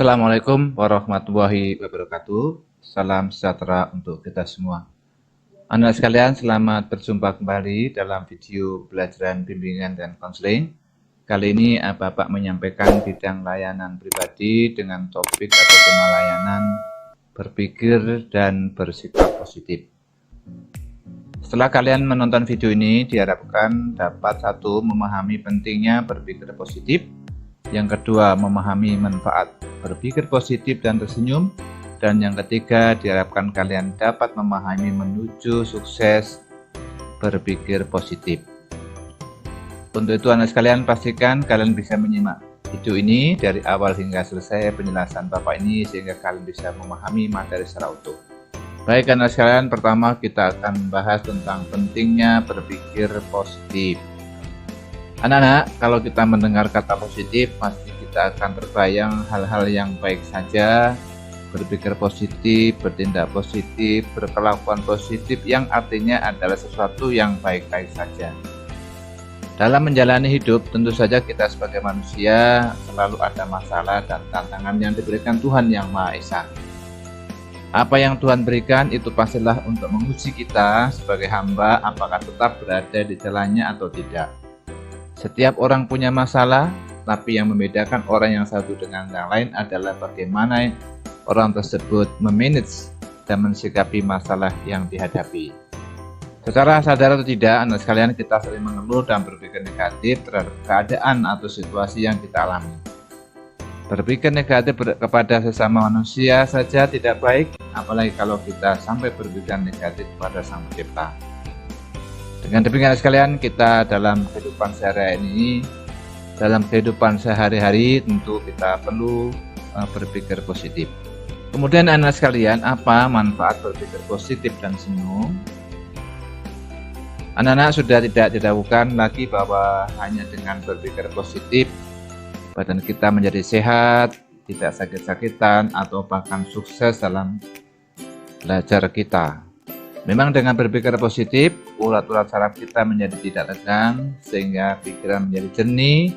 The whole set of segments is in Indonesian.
Assalamualaikum warahmatullahi wabarakatuh. Salam sejahtera untuk kita semua. Anak sekalian, selamat berjumpa kembali dalam video pelajaran bimbingan dan konseling. Kali ini Bapak menyampaikan bidang layanan pribadi dengan topik atau tema layanan berpikir dan bersikap positif. Setelah kalian menonton video ini, diharapkan dapat satu, memahami pentingnya berpikir positif. Yang kedua, memahami manfaat berpikir positif dan tersenyum. Dan yang ketiga, diharapkan kalian dapat memahami menuju sukses berpikir positif. Untuk itu anak sekalian, pastikan kalian bisa menyimak video ini dari awal hingga selesai penjelasan Bapak ini sehingga kalian bisa memahami materi secara utuh. Baik anak sekalian, pertama kita akan membahas tentang pentingnya berpikir positif. Anak-anak, kalau kita mendengar kata positif, pasti kita akan terbayang hal-hal yang baik saja, berpikir positif, bertindak positif, berkelakuan positif, yang artinya adalah sesuatu yang baik-baik saja. Dalam menjalani hidup, tentu saja kita sebagai manusia selalu ada masalah dan tantangan yang diberikan Tuhan Yang Maha Esa. Apa yang Tuhan berikan itu pastilah untuk menguji kita sebagai hamba, apakah tetap berada di jalannya atau tidak. Setiap orang punya masalah, tapi yang membedakan orang yang satu dengan yang lain adalah bagaimana orang tersebut memanage dan mensikapi masalah yang dihadapi. Secara sadar atau tidak, anak sekalian, kita sering mengeluh dan berpikir negatif terhadap keadaan atau situasi yang kita alami. Berpikir negatif kepada sesama manusia saja tidak baik, apalagi kalau kita sampai berpikir negatif kepada Sang Pencipta. Dengan demikian sekalian, kita dalam kehidupan sehari-hari ini, dalam kehidupan sehari-hari tentu kita perlu berpikir positif. Kemudian anak sekalian, apa manfaat berpikir positif dan senyum? Anak-anak sudah tidak diragukan lagi bahwa hanya dengan berpikir positif, badan kita menjadi sehat, tidak sakit-sakitan, atau bahkan sukses dalam belajar kita. Memang dengan berpikir positif, urat-urat saraf kita menjadi tidak tegang, sehingga pikiran menjadi jernih,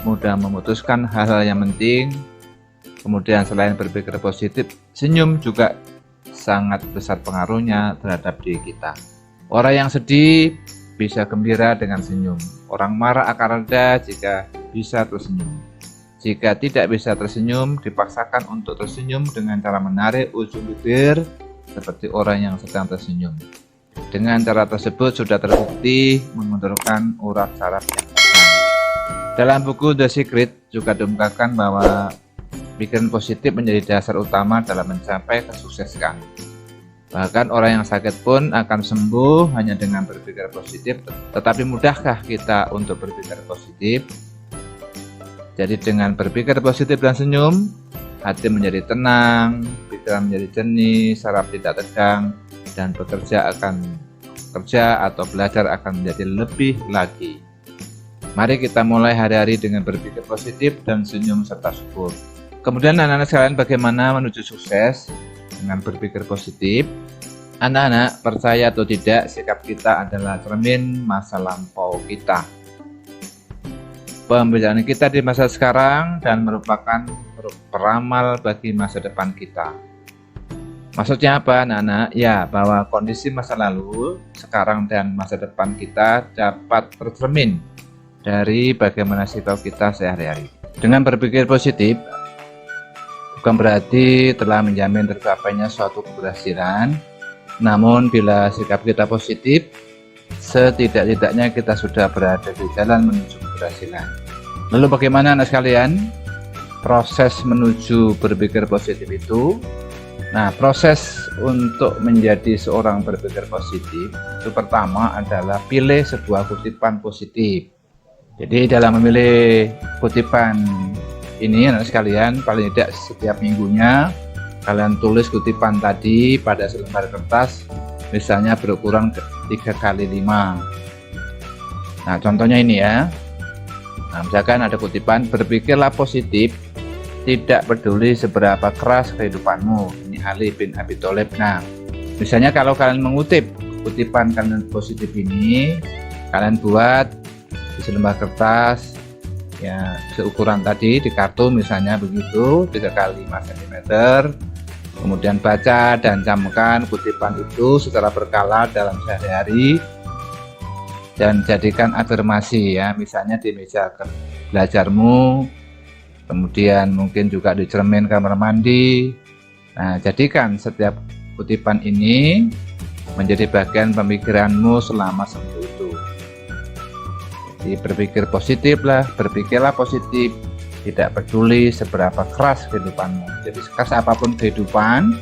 mudah memutuskan hal-hal yang penting. Kemudian selain berpikir positif, senyum juga sangat besar pengaruhnya terhadap diri kita. Orang yang sedih bisa gembira dengan senyum. Orang marah akan reda jika bisa tersenyum. Jika tidak bisa tersenyum, dipaksakan untuk tersenyum dengan cara menarik ujung bibir, seperti orang yang sedang tersenyum. Dengan cara tersebut sudah terbukti menurunkan urat saraf yang tegang. Dalam buku The Secret juga diungkapkan bahwa pikiran positif menjadi dasar utama dalam mencapai kesuksesan. Bahkan orang yang sakit pun akan sembuh hanya dengan berpikir positif. Tetapi mudahkah kita untuk berpikir positif? Jadi dengan berpikir positif dan senyum, hati menjadi tenang, pikiran menjadi jernih, saraf tidak tegang, dan bekerja atau belajar akan menjadi lebih lagi. Mari kita mulai hari-hari dengan berpikir positif dan senyum serta syukur. Kemudian anak-anak sekalian, bagaimana menuju sukses dengan berpikir positif? Anak-anak, percaya atau tidak, sikap kita adalah cermin masa lampau kita. Pembelajaran kita di masa sekarang dan merupakan peramal bagi masa depan kita. Maksudnya apa anak-anak? Ya, bahwa kondisi masa lalu, sekarang dan masa depan kita dapat tercermin dari bagaimana sikap kita sehari-hari. Dengan berpikir positif, bukan berarti telah menjamin tercapainya suatu keberhasilan, namun bila sikap kita positif, setidak-tidaknya kita sudah berada di jalan menuju keberhasilan. Lalu bagaimana anak sekalian proses menuju berpikir positif itu? Nah, proses untuk menjadi seorang berpikir positif itu pertama adalah pilih sebuah kutipan positif. Jadi dalam memilih kutipan ini anak sekalian, paling tidak setiap minggunya kalian tulis kutipan tadi pada selembar kertas, misalnya berukuran 3x5. Nah, contohnya ini ya. Nah, misalkan ada kutipan, berpikirlah positif, tidak peduli seberapa keras kehidupanmu. Ini Ali bin Abi Thalib. Nah, misalnya kalau kalian mengutip kutipan kalian positif ini, kalian buat di selembar kertas, ya seukuran tadi di kartu misalnya begitu 3 kali 5 cm. Kemudian baca dan camkan kutipan itu secara berkala dalam sehari-hari dan jadikan afirmasi ya, misalnya di meja belajarmu, kemudian mungkin juga di cermin kamar mandi. Nah, jadikan setiap kutipan ini menjadi bagian pemikiranmu selama seminggu itu. Jadi berpikir positif lah, berpikirlah positif, tidak peduli seberapa keras kehidupanmu. Jadi sekeras apapun kehidupan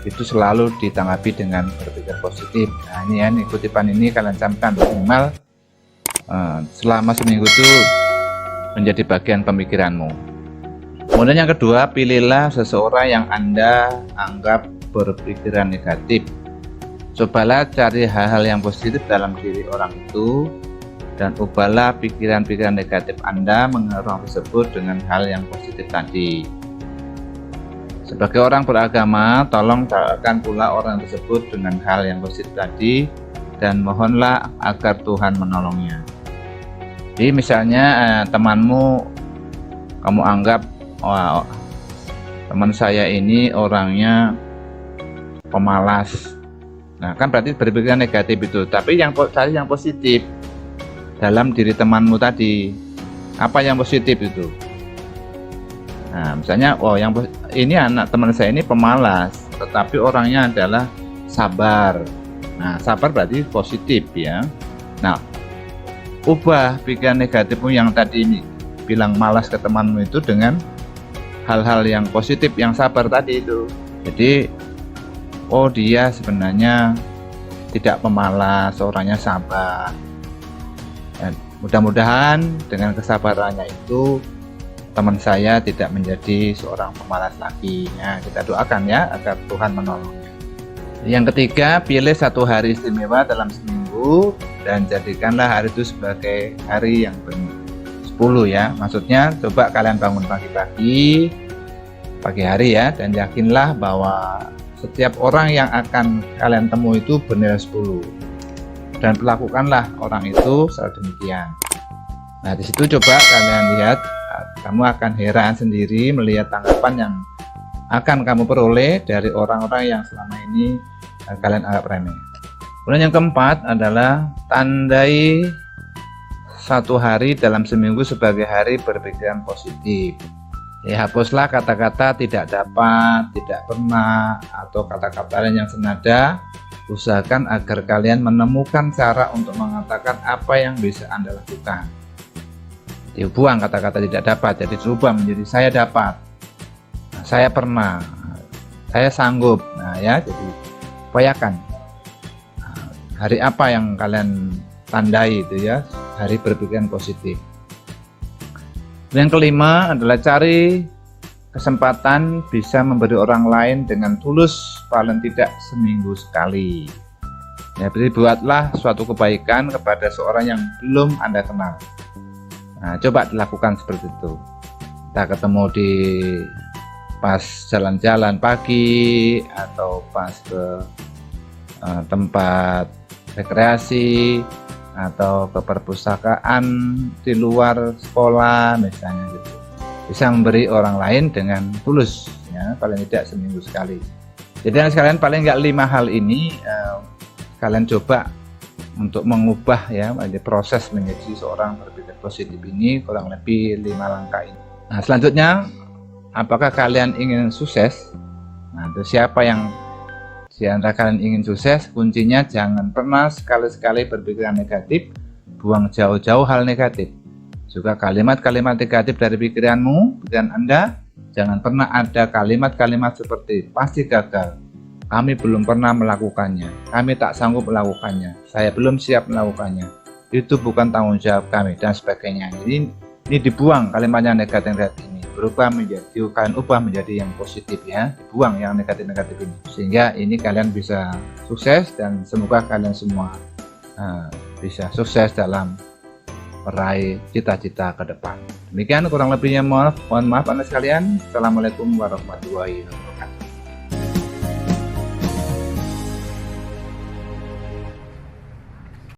itu selalu ditanggapi dengan berpikir positif. Nah ini ya, nih kutipan ini kalian camkan minimal selama seminggu itu menjadi bagian pemikiranmu. Kemudian yang kedua, pilihlah seseorang yang Anda anggap berpikiran negatif. Cobalah cari hal-hal yang positif dalam diri orang itu dan ubahlah pikiran-pikiran negatif Anda mengenai orang tersebut dengan hal yang positif tadi. Sebagai orang beragama, tolong doakan pula orang tersebut dengan hal yang positif tadi dan mohonlah agar Tuhan menolongnya. Jadi misalnya temanmu, kamu anggap wah, teman saya ini orangnya pemalas. Nah kan berarti berpikiran negatif itu. Tapi cari yang positif dalam diri temanmu tadi. Apa yang positif itu? Nah misalnya, oh ini anak teman saya ini pemalas, tetapi orangnya adalah sabar. Nah sabar berarti positif ya. Nah ubah pikiran negatifmu yang tadi ini bilang malas ke temanmu itu dengan hal-hal yang positif, yang sabar tadi itu. Jadi oh dia sebenarnya tidak pemalas, orangnya sabar. Dan mudah-mudahan dengan kesabarannya itu teman saya tidak menjadi seorang pemalas lagi. Ya, kita doakan ya agar Tuhan menolongnya. Yang ketiga, pilih satu hari istimewa dalam seminggu dan jadikanlah hari itu sebagai hari yang benar. 10 ya, maksudnya coba kalian bangun pagi hari ya, dan yakinlah bahwa setiap orang yang akan kalian temui itu bernilai 10 dan perlakukanlah orang itu secara demikian. Nah di situ coba kalian lihat, kamu akan heran sendiri melihat tanggapan yang akan kamu peroleh dari orang-orang yang selama ini kalian anggap remeh. Kemudian yang keempat adalah tandai satu hari dalam seminggu sebagai hari berpikiran positif. Ya, hapuslah kata-kata tidak dapat, tidak pernah, atau kata-kata lain yang senada. Usahakan agar kalian menemukan cara untuk mengatakan apa yang bisa Anda lakukan. Dibuang kata-kata tidak dapat, jadi dirubah menjadi saya dapat, saya pernah, saya sanggup. Nah ya, jadi upayakan hari apa yang kalian tandai itu ya, hari berpikiran positif. Yang kelima adalah cari kesempatan bisa memberi orang lain dengan tulus, paling tidak seminggu sekali. Ya, berarti buatlah suatu kebaikan kepada seorang yang belum Anda kenal. Nah, coba dilakukan seperti itu. Kita ketemu di pas jalan-jalan pagi atau pas ke tempat rekreasi atau ke perpustakaan di luar sekolah misalnya gitu. Bisa memberi orang lain dengan tulus ya, paling tidak seminggu sekali. Jadi sekalian paling nggak 5 hal ini kalian coba untuk mengubah ya, proses menjadi seorang berpikir positif ini kurang lebih 5 langkah ini. Nah selanjutnya, apakah kalian ingin sukses? Nah itu siapa yang di antara kalian ingin sukses? Kuncinya jangan pernah sekali-sekali berpikiran negatif, buang jauh-jauh hal negatif. Juga kalimat-kalimat negatif dari pikiran Anda, jangan pernah ada kalimat-kalimat seperti pasti gagal, kami belum pernah melakukannya, kami tak sanggup melakukannya, saya belum siap melakukannya, itu bukan tanggung jawab kami, dan sebagainya. Jadi ini dibuang kalimatnya negatif-negatif ini, kalian ubah menjadi yang positif ya, dibuang yang negatif-negatif ini, sehingga ini kalian bisa sukses dan semoga kalian semua bisa sukses dalam meraih cita-cita ke depan. Demikian kurang lebihnya, mohon maaf Anda sekalian. Assalamualaikum warahmatullahi wabarakatuh.